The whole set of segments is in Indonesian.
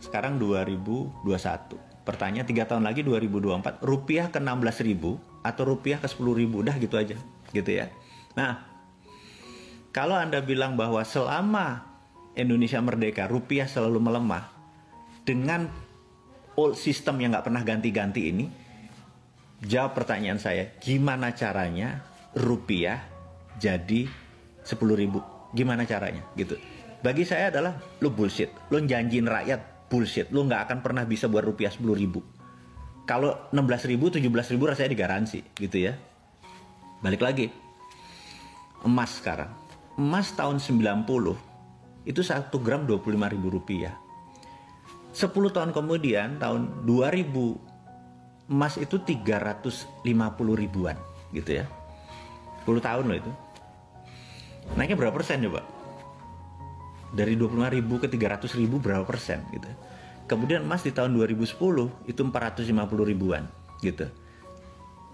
sekarang 2021. Pertanyaan 3 tahun lagi 2024, rupiah ke 16.000 atau rupiah ke 10.000, udah gitu aja, gitu ya. Nah, kalau Anda bilang bahwa selama Indonesia merdeka, rupiah selalu melemah, dengan old system yang nggak pernah ganti-ganti ini, jawab pertanyaan saya, gimana caranya rupiah jadi 10.000? Gimana caranya? Gitu. Bagi saya adalah, lu bullshit. Lu janjiin rakyat, bullshit. Lu nggak akan pernah bisa buat rupiah 10.000. Kalau 16.000, 17.000 rasanya digaransi, gitu ya. Balik lagi. Emas sekarang. Emas tahun 90, itu 1 gram 25.000 rupiah. 10 tahun kemudian, tahun 2000, emas itu 350 ribuan, gitu ya. 10 tahun loh itu. Naiknya berapa persen coba? Dari 25.000 ke 300.000 berapa persen gitu. Kemudian emas di tahun 2010 itu 450 ribuan gitu.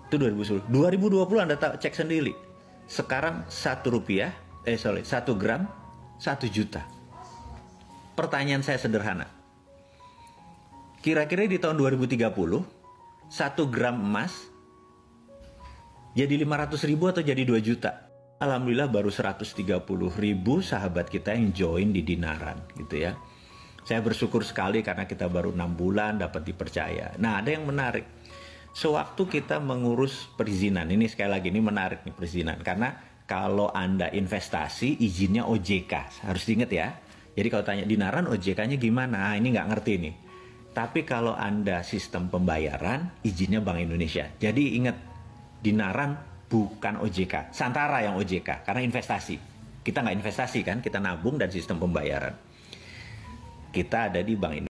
Itu 2010. 2020 Anda cek sendiri. Sekarang 1 gram 1 juta. Pertanyaan saya sederhana. Kira-kira di tahun 2030 1 gram emas jadi 500.000 atau jadi 2 juta? Alhamdulillah baru 130.000 sahabat kita yang join di Dinaran gitu ya. Saya bersyukur sekali karena kita baru 6 bulan dapat dipercaya. Nah, ada yang menarik. Sewaktu kita mengurus perizinan, ini sekali lagi ini menarik nih perizinan, karena kalau Anda investasi izinnya OJK, harus diingat ya. Jadi kalau tanya Dinaran OJK-nya gimana? Ini nggak ngerti nih. Tapi kalau Anda sistem pembayaran, izinnya Bank Indonesia. Jadi ingat, Dinaran bukan OJK. Santara yang OJK, karena investasi. Kita nggak investasi kan, kita nabung dan sistem pembayaran. Kita ada di Bank Indonesia.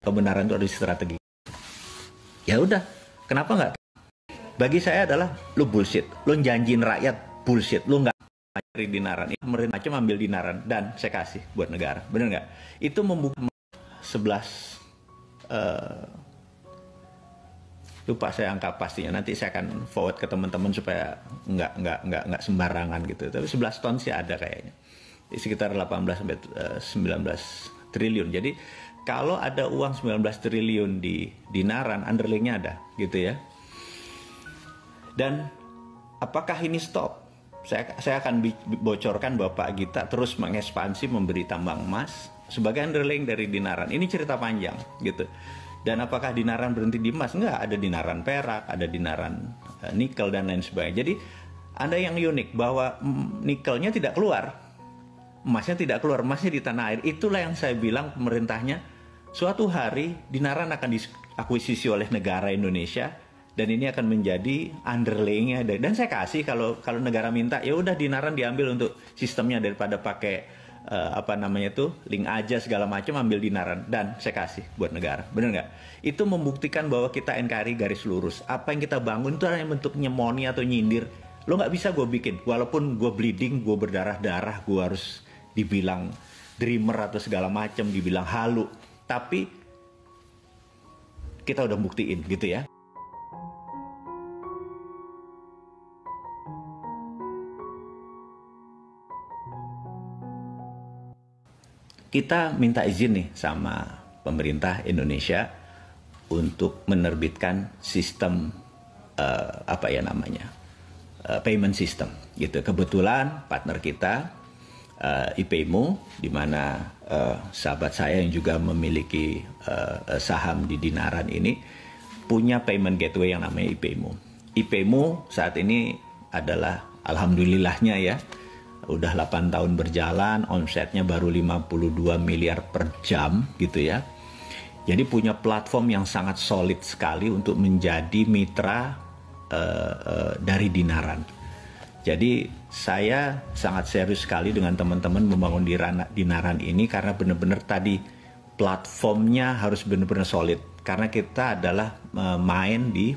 Kebenaran itu ada strategi. Ya udah, kenapa nggak? Bagi saya adalah lu bullshit, lu janjiin rakyat bullshit, lu nggak cari Dinaran. Pemerintah macam ambil Dinaran dan saya kasih buat negara, bener nggak? Itu membuka 11 lupa saya angka pastinya. Nanti saya akan forward ke teman-teman supaya nggak sembarangan gitu. Tapi 11 ton sih ada kayaknya, di sekitar 18 sampai 19 triliun. Jadi kalau ada uang 19 triliun di Dinaran, underlying-nya ada, gitu ya. Dan apakah ini stop? Saya akan bocorkan bahwa Pak Gita terus mengekspansi memberi tambang emas sebagai underlying dari Dinaran. Ini cerita panjang, gitu. Dan apakah Dinaran berhenti di emas? Enggak, ada Dinaran perak, ada Dinaran nikel dan lain sebagainya. Jadi ada yang unik bahwa nikelnya tidak keluar, emasnya tidak keluar, emasnya di tanah air. Itulah yang saya bilang pemerintahnya, suatu hari Dinaran akan diakuisisi oleh negara Indonesia dan ini akan menjadi underlaying-nya. Dan saya kasih kalau negara minta, ya udah Dinaran diambil untuk sistemnya daripada pakai link aja segala macam, ambil Dinaran dan saya kasih buat negara. Bener nggak? Itu membuktikan bahwa kita NKRI garis lurus. Apa yang kita bangun itu hanya bentuknya moni atau nyindir. Lo nggak bisa gue bikin, walaupun gue bleeding, gue berdarah-darah, gue harus dibilang dreamer atau segala macam, dibilang halu. Tapi kita udah buktiin gitu ya. Kita minta izin nih sama pemerintah Indonesia untuk menerbitkan sistem payment system gitu. Kebetulan partner kita IPEMO, di mana sahabat saya yang juga memiliki saham di Dinaran ini punya payment gateway yang namanya IPEMO. IPEMO saat ini adalah alhamdulillahnya ya, udah 8 tahun berjalan, omsetnya baru 52 miliar per jam gitu ya. Jadi punya platform yang sangat solid sekali untuk menjadi mitra dari Dinaran. Jadi saya sangat serius sekali dengan teman-teman membangun Dinaran ini karena benar-benar tadi platformnya harus benar-benar solid. Karena kita adalah main di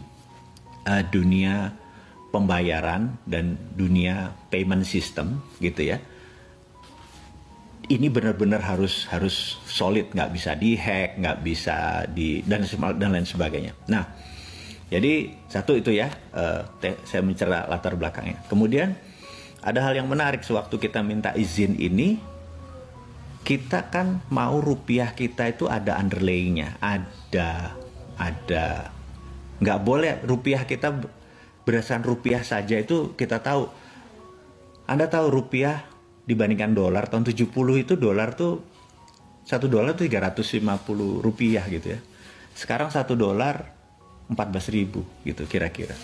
dunia pembayaran dan dunia payment system gitu ya. Ini benar-benar harus solid, nggak bisa dihack, nggak bisa dan lain sebagainya. Nah, jadi satu itu ya, saya mencerita latar belakangnya. Kemudian ada hal yang menarik sewaktu kita minta izin ini, kita kan mau rupiah kita itu ada underlayingnya, ada nggak boleh rupiah kita berdasarkan rupiah saja itu kita tahu. Anda tahu rupiah dibandingkan dolar tahun 70 itu dolar tuh $1 tuh 350 rupiah gitu ya. Sekarang $1 14.000 gitu kira-kira.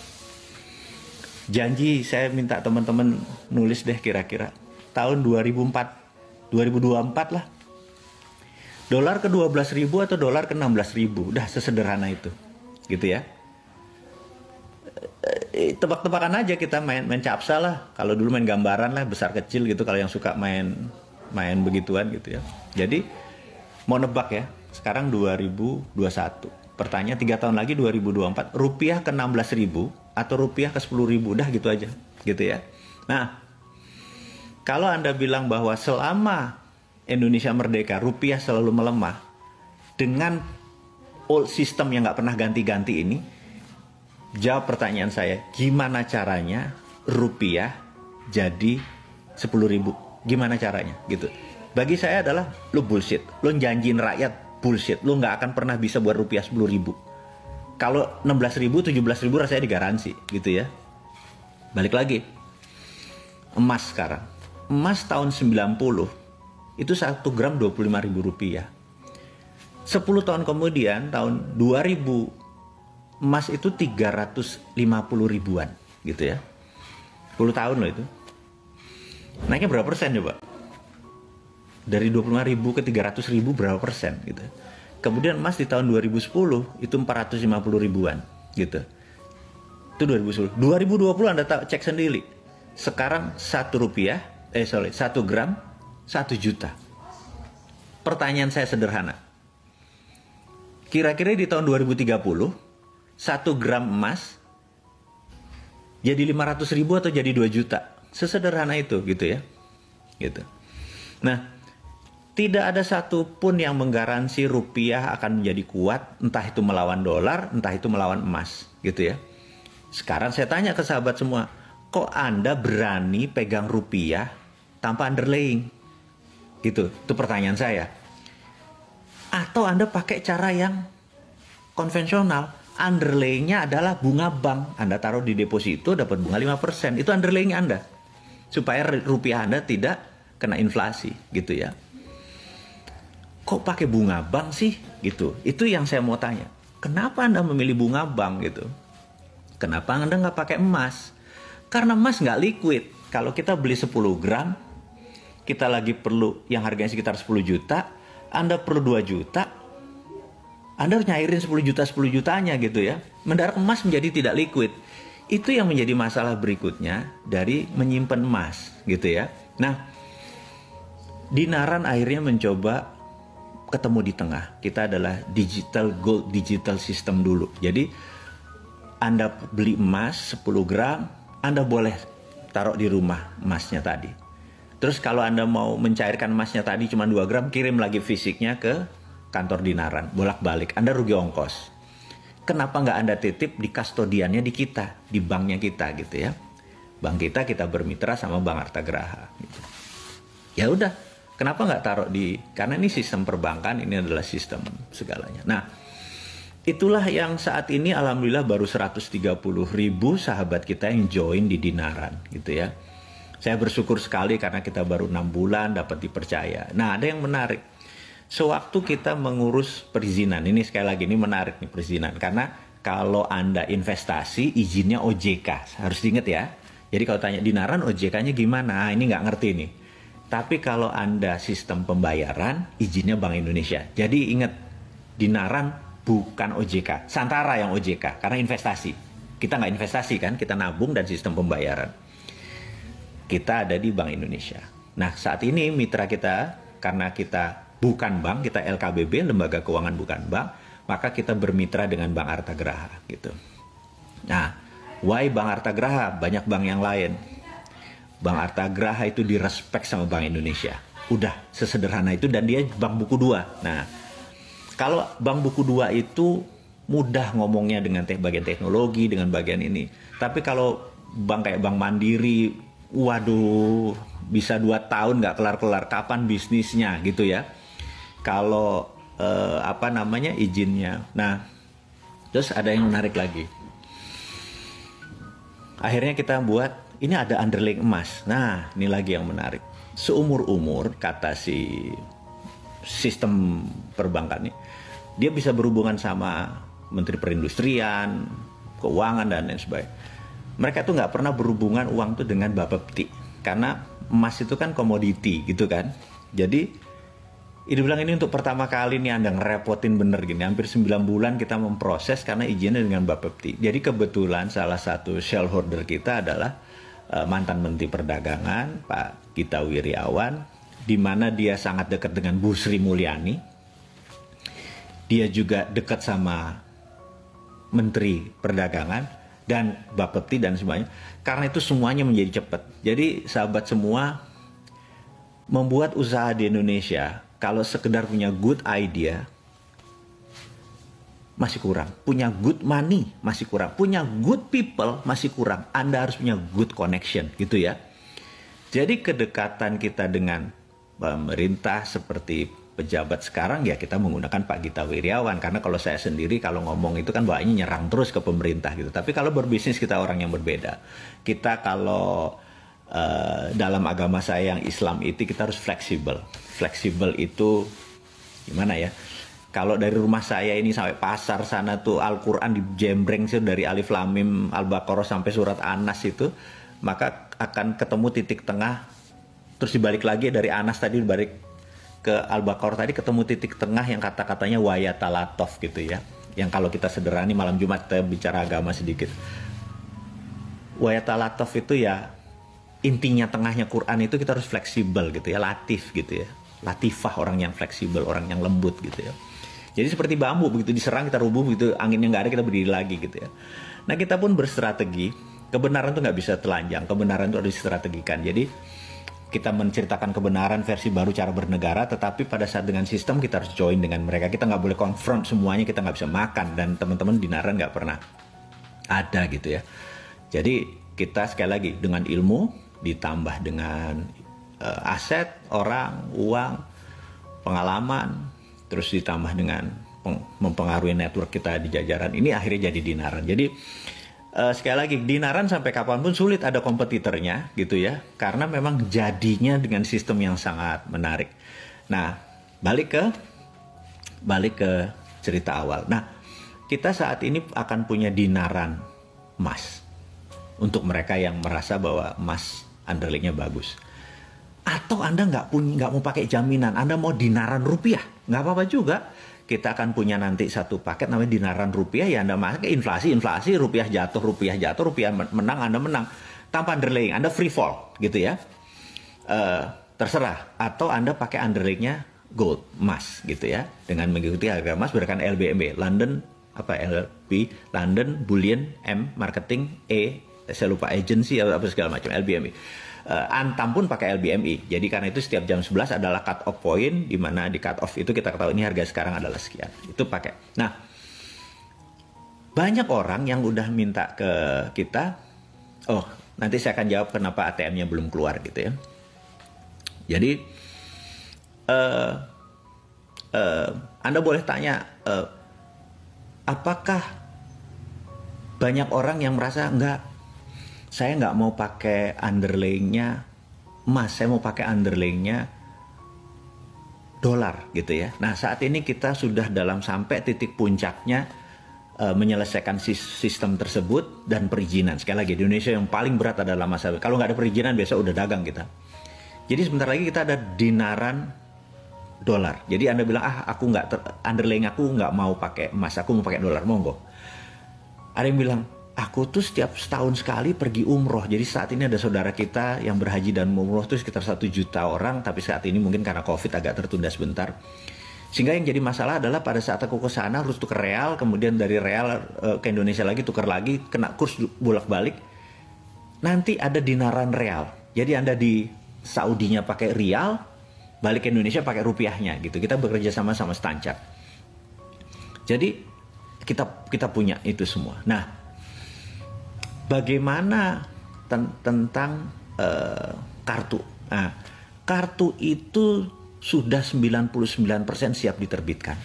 Janji saya minta teman-teman nulis deh kira-kira tahun 2024 lah. Dolar ke 12.000 atau dolar ke 16.000, udah sesederhana itu. Gitu ya. Tebak-tebakan aja kita main capsa lah. Kalau dulu main gambaran lah besar kecil gitu kalau yang suka main begituan gitu ya. Jadi mau nebak ya. Sekarang 2021. Pertanyaan 3 tahun lagi 2024 rupiah ke 16.000 atau rupiah ke 10.000, udah gitu aja. Gitu ya. Nah, kalau Anda bilang bahwa selama Indonesia merdeka rupiah selalu melemah dengan old system yang nggak pernah ganti-ganti ini, jawab pertanyaan saya, gimana caranya rupiah jadi 10.000? Gimana caranya? Gitu. Bagi saya adalah lu bullshit. Lu janjiin rakyat bullshit. Lu nggak akan pernah bisa buat rupiah 10.000. Kalau 16.000, 17.000 rasanya digaransi, gitu ya. Balik lagi. Emas sekarang. Emas tahun 90 itu 1 gram 25.000 rupiah. 10 tahun kemudian tahun 2000 emas itu 350 ribuan gitu ya. 10 tahun loh itu. Naiknya berapa persen coba? Dari 25.000 ke 300.000 berapa persen gitu. Kemudian emas di tahun 2010 itu 450 ribuan gitu. Itu 2010. 2020 Anda cek sendiri. Sekarang 1 gram 1 juta. Pertanyaan saya sederhana. Kira-kira di tahun 2030 1 gram emas jadi 500.000 atau jadi 2 juta. Sesederhana itu gitu ya. Gitu. Nah, tidak ada satupun yang menggaransi rupiah akan menjadi kuat, entah itu melawan dolar, entah itu melawan emas, gitu ya. Sekarang saya tanya ke sahabat semua, kok Anda berani pegang rupiah tanpa underlaying? Gitu, itu pertanyaan saya. Atau Anda pakai cara yang konvensional, underlayingnya adalah bunga bank. Anda taruh di deposito dapat bunga 5%. Itu underlaying Anda. Supaya rupiah Anda tidak kena inflasi gitu ya. Kok pakai bunga bank sih? Gitu. Itu yang saya mau tanya. Kenapa Anda memilih bunga bank gitu? Kenapa Anda nggak pakai emas? Karena emas nggak liquid. Kalau kita beli 10 gram, kita lagi perlu yang harganya sekitar 10 juta, Anda perlu 2 juta, Anda harus nyairin 10 jutanya gitu ya. Mendarat emas menjadi tidak liquid. Itu yang menjadi masalah berikutnya dari menyimpan emas gitu ya. Nah, Dinaran akhirnya mencoba ketemu di tengah. Kita adalah digital gold, digital system dulu. Jadi Anda beli emas 10 gram, Anda boleh taruh di rumah emasnya tadi. Terus kalau Anda mau mencairkan emasnya tadi cuma 2 gram, kirim lagi fisiknya ke kantor Dinaran, bolak-balik, Anda rugi ongkos. Kenapa nggak Anda titip di kustodiannya di kita, di banknya kita gitu ya. Bank kita bermitra sama Bank Artagraha gitu. Ya udah, kenapa nggak taruh karena ini sistem perbankan, ini adalah sistem segalanya. Nah, itulah yang saat ini alhamdulillah baru 130.000 sahabat kita yang join di Dinaran gitu ya. Saya bersyukur sekali karena kita baru 6 bulan dapat dipercaya. Nah, ada yang menarik. Sewaktu kita mengurus perizinan, ini sekali lagi ini menarik nih perizinan, karena kalau Anda investasi izinnya OJK, harus diingat ya. Jadi kalau tanya Dinaran OJK-nya gimana? Nah, ini nggak ngerti nih. Tapi kalau Anda sistem pembayaran, izinnya Bank Indonesia. Jadi ingat, Dinaran bukan OJK, Santara yang OJK, karena investasi. Kita nggak investasi kan, kita nabung dan sistem pembayaran. kita ada di Bank Indonesia. Nah, saat ini mitra kita, karena kita bukan bank, kita LKBB, Lembaga Keuangan Bukan Bank, maka kita bermitra dengan Bank Artagraha gitu. Nah, why Bank Artagraha? Banyak bank yang lain. Bank Artagraha itu direspek sama Bank Indonesia. Udah sesederhana itu, dan dia bank buku 2. Nah, kalau bank buku 2 itu mudah ngomongnya dengan bagian teknologi, dengan bagian ini. Tapi kalau bank kayak Bank Mandiri, waduh, bisa 2 tahun nggak kelar-kelar. Kapan bisnisnya gitu ya? Kalau izinnya. Nah, terus ada yang menarik lagi. Akhirnya kita buat, ini ada underlying emas. Nah, ini lagi yang menarik. Seumur-umur, kata si sistem perbankan ini, dia bisa berhubungan sama Menteri Perindustrian, Keuangan, dan lain sebagainya. Mereka tuh nggak pernah berhubungan uang tuh dengan Bapepti. Karena emas itu kan komoditi gitu kan. Jadi, ini bilang ini untuk pertama kali nih Anda ngerepotin bener gini. Hampir 9 bulan kita memproses karena izinnya dengan Bapepti. Jadi kebetulan salah satu shareholder kita adalah mantan Menteri Perdagangan, Pak Gita Wirjawan, di mana dia sangat dekat dengan Bu Sri Mulyani. Dia juga dekat sama Menteri Perdagangan dan Bapepti dan semuanya. Karena itu semuanya menjadi cepat. Jadi sahabat semua, membuat usaha di Indonesia, kalau sekedar punya good idea, masih kurang. Punya good money, masih kurang. Punya good people, masih kurang. Anda harus punya good connection, gitu ya. Jadi kedekatan kita dengan pemerintah seperti pejabat sekarang, ya kita menggunakan Pak Gita Wirjawan. Karena kalau saya sendiri, kalau ngomong itu kan bawaannya nyerang terus ke pemerintah gitu. Tapi kalau berbisnis kita orang yang berbeda. Kita kalau dalam agama saya yang Islam itu kita harus fleksibel. Fleksibel itu gimana ya? Kalau dari rumah saya ini sampai pasar sana tuh Al-Quran dijembreng sih dari Alif Lam Mim Al-Baqarah sampai surat An-Nas itu, maka akan ketemu titik tengah. Terus dibalik lagi dari Anas tadi dibalik ke Al-Baqarah tadi ketemu titik tengah yang kata-katanya wayatalatov gitu ya. Yang kalau kita sederhani malam Jumat kita bicara agama sedikit. Wayatalatov itu ya intinya tengahnya Quran itu kita harus fleksibel gitu ya, latif gitu ya. Latifah, orang yang fleksibel, orang yang lembut gitu ya. Jadi seperti bambu, begitu diserang kita rubuh, begitu anginnya nggak ada kita berdiri lagi gitu ya. Nah kita pun berstrategi, kebenaran itu nggak bisa telanjang, kebenaran itu harus distrategikan. Jadi kita menceritakan kebenaran versi baru cara bernegara, tetapi pada saat dengan sistem kita harus join dengan mereka. Kita nggak boleh confront semuanya, kita nggak bisa makan, dan teman-teman di Naran nggak pernah ada gitu ya. Jadi kita sekali lagi dengan ilmu, ditambah dengan aset, orang, uang, pengalaman, terus ditambah dengan mempengaruhi network kita di jajaran ini, akhirnya jadi Dinaran. Jadi sekali lagi, Dinaran sampai kapanpun sulit ada kompetitornya gitu ya, karena memang jadinya dengan sistem yang sangat menarik. Nah, balik ke cerita awal. Nah, kita saat ini akan punya Dinaran emas untuk mereka yang merasa bahwa emas underlyingnya bagus. Atau Anda nggak mau pakai jaminan, Anda mau Dinaran rupiah, nggak apa-apa juga. Kita akan punya nanti satu paket namanya Dinaran rupiah, ya Anda pakai inflasi, rupiah jatuh, rupiah menang, Anda menang. Tanpa underlying, Anda free fall gitu ya. Terserah. Atau Anda pakai underlyingnya gold, emas gitu ya. Dengan mengikuti harga emas berdasarkan LBMB, London Bullion, M Marketing, saya lupa agency atau apa segala macam, LBMI. Antam pun pakai LBMI. Jadi karena itu setiap jam 11 adalah cut off point, di mana di cut off itu kita ketahui ini harga sekarang adalah sekian. Itu pakai. Nah, banyak orang yang udah minta ke kita, oh nanti saya akan jawab kenapa ATM-nya belum keluar gitu ya. Jadi Anda boleh tanya, apakah banyak orang yang merasa saya nggak mau pakai underlyingnya emas, saya mau pakai underlyingnya dolar gitu ya. Nah saat ini kita sudah dalam sampai titik puncaknya menyelesaikan sistem tersebut dan perizinan. Sekali lagi di Indonesia yang paling berat adalah masalah kalau nggak ada perizinan besok udah dagang kita. Jadi sebentar lagi kita ada Dinaran dolar. Jadi Anda bilang aku nggak underlying aku nggak mau pakai emas, aku mau pakai dolar, monggo. Ada yang bilang aku tuh setiap setahun sekali pergi umroh. Jadi saat ini ada saudara kita yang berhaji dan umroh tuh sekitar 1 juta orang, tapi saat ini mungkin karena COVID agak tertunda sebentar. Sehingga yang jadi masalah adalah pada saat aku ke sana harus tukar real, kemudian dari real ke Indonesia lagi, tukar lagi, kena kurs bolak-balik. Nanti ada dinaran real. Jadi Anda di Saudinya pakai rial, balik ke Indonesia pakai rupiahnya gitu. Kita bekerja sama-sama Stanchart. Jadi kita punya itu semua. Nah, bagaimana tentang kartu? Nah, kartu itu sudah 99% siap diterbitkan.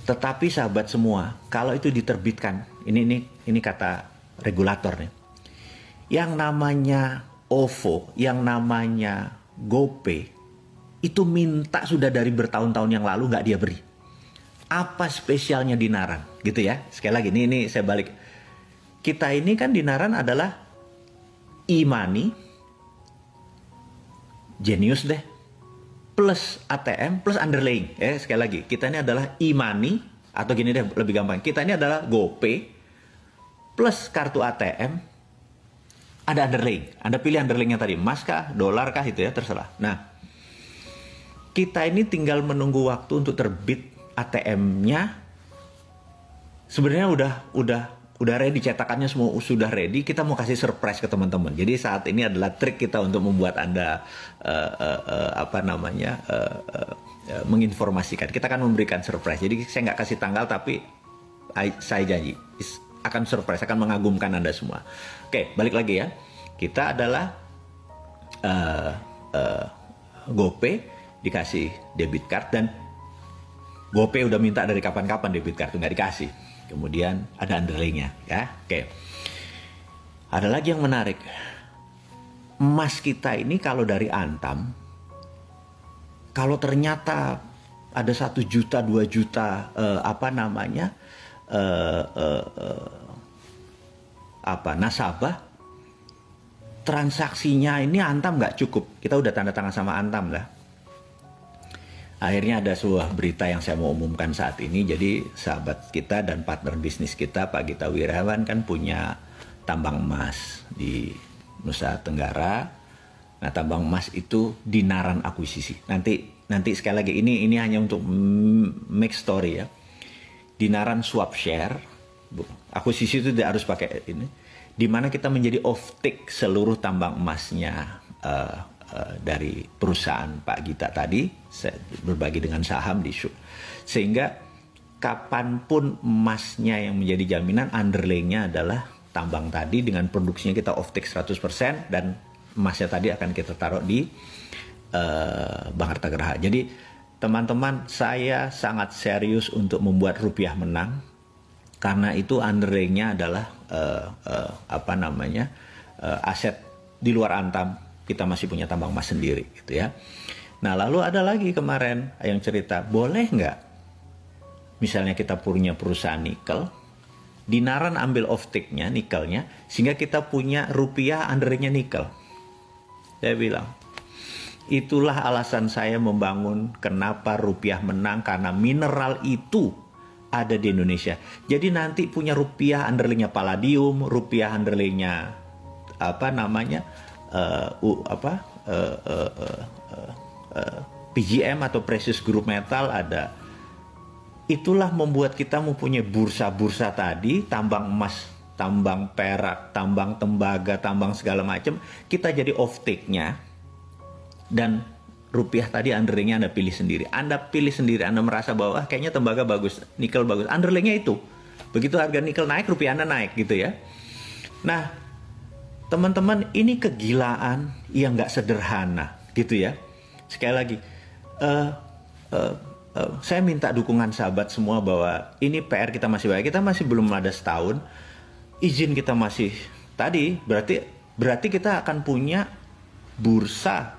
Tetapi sahabat semua, kalau itu diterbitkan, ini kata regulator nih. Yang namanya OVO, yang namanya GoPay, itu minta sudah dari bertahun-tahun yang lalu nggak dia beri. Apa spesialnya Dinaran? Gitu ya. Sekali lagi, ini saya balik. Kita ini kan Dinaran adalah e-money, Genius deh, plus ATM, plus underlying. Sekali lagi, kita ini adalah e-money, atau gini deh lebih gampang. Kita ini adalah GoPay, plus kartu ATM, ada underlying. Anda pilih underlyingnya tadi, emas kah, dolar kah, itu ya, terserah. Nah, kita ini tinggal menunggu waktu untuk terbit ATM-nya. Sebenarnya udah ready, cetakannya semua sudah ready. Kita mau kasih surprise ke teman-teman. Jadi saat ini adalah trik kita untuk membuat Anda menginformasikan. Kita akan memberikan surprise. Jadi saya nggak kasih tanggal, tapi saya janji akan surprise, akan mengagumkan Anda semua. Oke, balik lagi ya. Kita adalah GoPay, dikasih debit card, dan GoPay udah minta dari kapan-kapan debit card, nggak dikasih. Kemudian ada underlyingnya ya. Oke. Ada lagi yang menarik. Emas kita ini kalau dari Antam, kalau ternyata ada 1 juta, 2 juta nasabah, transaksinya ini Antam nggak cukup. Kita udah tanda tangan sama Antam lah. Akhirnya ada sebuah berita yang saya mau umumkan saat ini. Jadi sahabat kita dan partner bisnis kita, Pak Gita Wirawan, kan punya tambang emas di Nusa Tenggara. Nah, tambang emas itu Dinaran akuisisi. Nanti sekali lagi, ini hanya untuk make story ya. Dinaran swap share, akuisisi itu tidak harus pakai ini. Di mana kita menjadi off-take seluruh tambang emasnya dari perusahaan Pak Gita tadi, saya berbagi dengan saham di Syuk. Sehingga kapanpun emasnya yang menjadi jaminan, underlyingnya adalah tambang tadi, dengan produksinya kita off-take 100%, dan emasnya tadi akan kita taruh di Bank Harta Geraha. Jadi teman-teman, saya sangat serius untuk membuat rupiah menang, karena itu underlyingnya adalah aset di luar Antam. Kita masih punya tambang emas sendiri gitu ya. Nah, lalu ada lagi kemarin yang cerita, boleh nggak misalnya kita punya perusahaan nikel, Dinaran ambil off-take-nya, nikelnya, sehingga kita punya rupiah underlyingnya nikel. Saya bilang, itulah alasan saya membangun kenapa rupiah menang, karena mineral itu ada di Indonesia. Jadi nanti punya rupiah underlyingnya palladium, rupiah underlyingnya PGM atau precious group metal ada. Itulah membuat kita mempunyai bursa-bursa tadi, tambang emas, tambang perak, tambang tembaga, tambang segala macam. Kita jadi off-take-nya, dan rupiah tadi underlyingnya Anda pilih sendiri. Anda pilih sendiri, Anda merasa bahwa kayaknya tembaga bagus, nikel bagus, underlyingnya itu. Begitu harga nikel naik, rupiah Anda naik gitu ya. Nah, teman-teman, ini kegilaan yang nggak sederhana gitu ya. Sekali lagi, saya minta dukungan sahabat semua bahwa ini PR kita masih banyak. Kita masih belum ada setahun, izin kita masih tadi, berarti kita akan punya bursa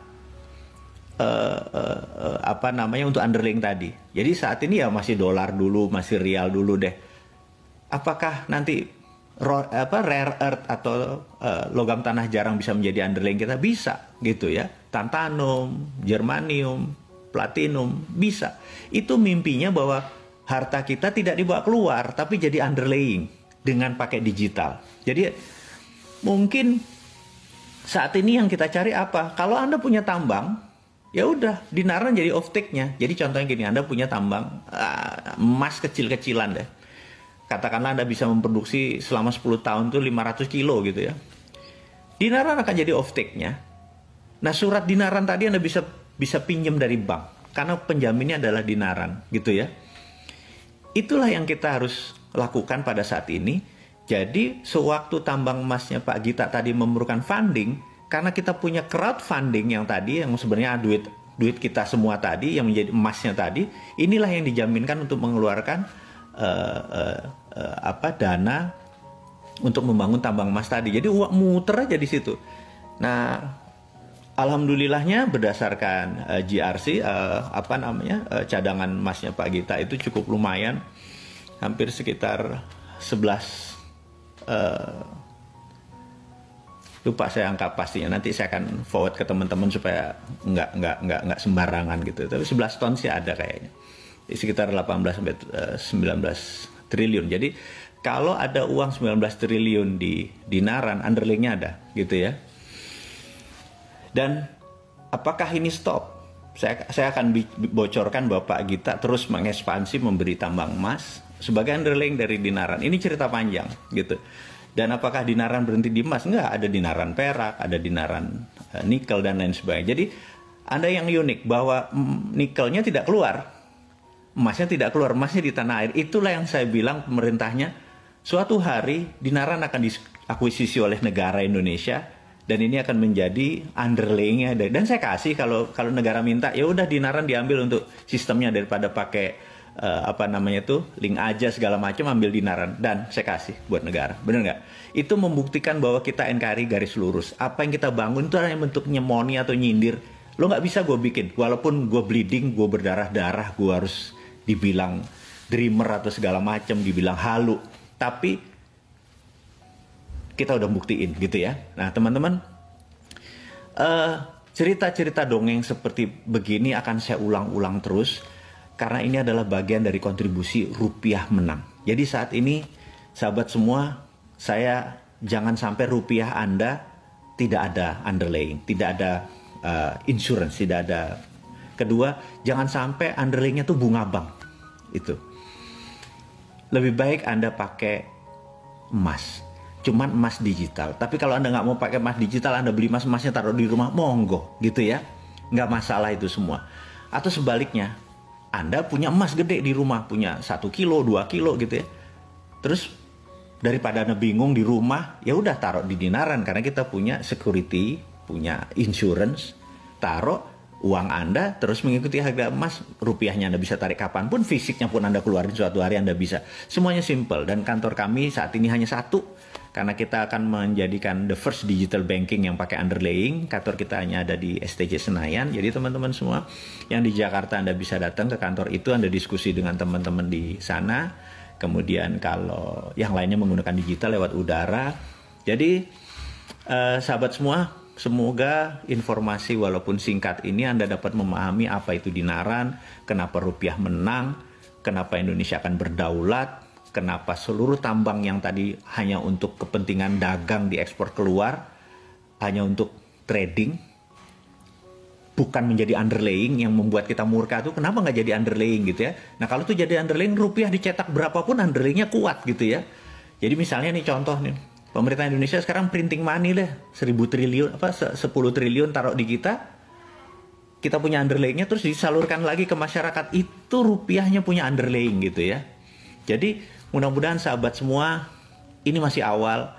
untuk underlying tadi. Jadi saat ini ya masih dolar dulu, masih rial dulu deh. Apakah nanti rare earth atau logam tanah jarang bisa menjadi underlying kita? Bisa gitu ya. Tantalum, germanium, platinum, bisa. Itu mimpinya bahwa harta kita tidak dibawa keluar, tapi jadi underlying. dengan pakai digital. Jadi mungkin saat ini yang kita cari apa? Kalau Anda punya tambang, ya udah dinaran jadi off take-nya. Jadi contohnya gini, Anda punya tambang emas kecil-kecilan deh. Katakanlah Anda bisa memproduksi selama 10 tahun tuh 500 kilo gitu ya. Dinaran akan jadi off take-nya. Nah, surat dinaran tadi Anda bisa pinjam dari bank karena penjaminnya adalah dinaran gitu ya. Itulah yang kita harus lakukan pada saat ini. Jadi sewaktu tambang emasnya Pak Gita tadi memerlukan funding, karena kita punya crowdfunding yang tadi, yang sebenarnya duit kita semua tadi, yang menjadi emasnya tadi, inilah yang dijaminkan untuk mengeluarkan dana untuk membangun tambang emas tadi. Jadi uang muter aja di situ. Nah, alhamdulillahnya berdasarkan GRC, cadangan emasnya Pak Gita itu cukup lumayan, hampir sekitar 11. Lupa saya angka pastinya, nanti saya akan forward ke teman-teman supaya nggak sembarangan gitu. Tapi 11 ton sih ada kayaknya, sekitar 18 sampai 19 triliun. Jadi kalau ada uang 19 triliun di dinaran, underlying-nya ada gitu ya. Dan apakah ini stop? Saya akan bocorkan bahwa Pak Gita terus mengekspansi memberi tambang emas sebagai underlying dari dinaran. Ini cerita panjang gitu. Dan apakah dinaran berhenti di emas? Enggak, ada dinaran perak, ada dinaran nikel dan lain sebagainya. Jadi ada yang unik bahwa nikelnya tidak keluar, emasnya tidak keluar, emasnya di tanah air. Itulah yang saya bilang pemerintahnya suatu hari dinaran akan diakuisisi oleh negara Indonesia dan ini akan menjadi underlayingnya. Dan saya kasih kalau negara minta, ya udah dinaran diambil untuk sistemnya daripada pakai link aja segala macam, ambil dinaran dan saya kasih buat negara. Bener nggak? Itu membuktikan bahwa kita NKRI garis lurus. Apa yang kita bangun itu adalah bentuk nyemoni atau nyindir. Lo nggak bisa gue bikin, walaupun gue bleeding, gue berdarah-darah, gue harus dibilang dreamer atau segala macam, dibilang halu. Tapi kita udah buktiin gitu ya. Nah teman-teman, cerita-cerita dongeng seperti begini akan saya ulang-ulang terus. Karena ini adalah bagian dari kontribusi rupiah menang. Jadi saat ini, sahabat semua, saya jangan sampai rupiah Anda tidak ada underlying, tidak ada insurance, tidak ada. Kedua, jangan sampai underlyingnya tuh bunga bank. Itu. Lebih baik Anda pakai emas. Cuman emas digital. Tapi kalau Anda nggak mau pakai emas digital, Anda beli emasnya taruh di rumah, monggo. Gitu ya. Nggak masalah itu semua. Atau sebaliknya, Anda punya emas gede di rumah, punya 1 kilo, 2 kilo gitu ya. Terus daripada Anda bingung di rumah, ya udah taruh di dinaran karena kita punya security, punya insurance. Taruh uang Anda terus mengikuti harga emas, rupiahnya Anda bisa tarik kapanpun, fisiknya pun Anda keluarin suatu hari Anda bisa. Semuanya simple dan kantor kami saat ini hanya satu. Karena kita akan menjadikan the first digital banking yang pakai underlaying. Kantor kita hanya ada di STJ Senayan. Jadi teman-teman semua yang di Jakarta Anda bisa datang ke kantor itu, Anda diskusi dengan teman-teman di sana. Kemudian kalau yang lainnya menggunakan digital lewat udara. Jadi sahabat semua, semoga informasi walaupun singkat ini Anda dapat memahami apa itu dinaran, kenapa rupiah menang, kenapa Indonesia akan berdaulat, kenapa seluruh tambang yang tadi hanya untuk kepentingan dagang diekspor keluar, hanya untuk trading, bukan menjadi underlaying yang membuat kita murka tuh, kenapa nggak jadi underlaying gitu ya. Nah kalau tuh jadi underlaying, rupiah dicetak berapapun underlayingnya kuat gitu ya. Jadi misalnya nih contoh nih, pemerintah Indonesia sekarang printing money deh, 10 triliun taruh di kita punya underlayingnya terus disalurkan lagi ke masyarakat, itu rupiahnya punya underlaying gitu ya. Jadi mudah-mudahan sahabat semua, ini masih awal,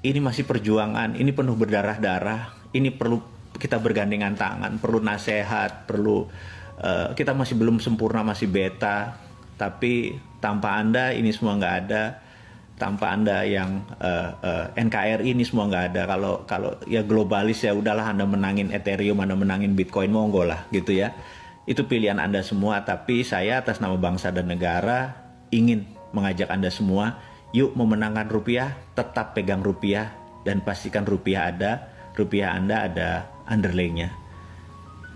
ini masih perjuangan, ini penuh berdarah-darah, ini perlu kita bergandengan tangan, perlu nasihat, perlu kita masih belum sempurna, masih beta, tapi tanpa Anda ini semua nggak ada, tanpa Anda yang NKRI ini semua nggak ada. Kalau ya globalis ya udahlah, Anda menangin Ethereum, Anda menangin Bitcoin, monggo lah gitu ya. Itu pilihan Anda semua, tapi saya atas nama bangsa dan negara ingin mengajak Anda semua, yuk memenangkan rupiah, tetap pegang rupiah, dan pastikan rupiah Anda ada underlayingnya.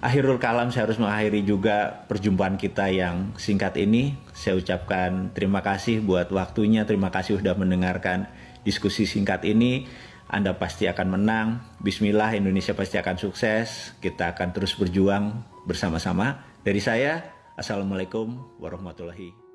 akhirul kalam, saya harus mengakhiri juga perjumpaan kita yang singkat ini. Saya ucapkan terima kasih buat waktunya, terima kasih sudah mendengarkan diskusi singkat ini. Anda pasti akan menang. Bismillah, Indonesia pasti akan sukses. Kita akan terus berjuang bersama-sama. Dari saya, Assalamualaikum warahmatullahi wabarakatuh.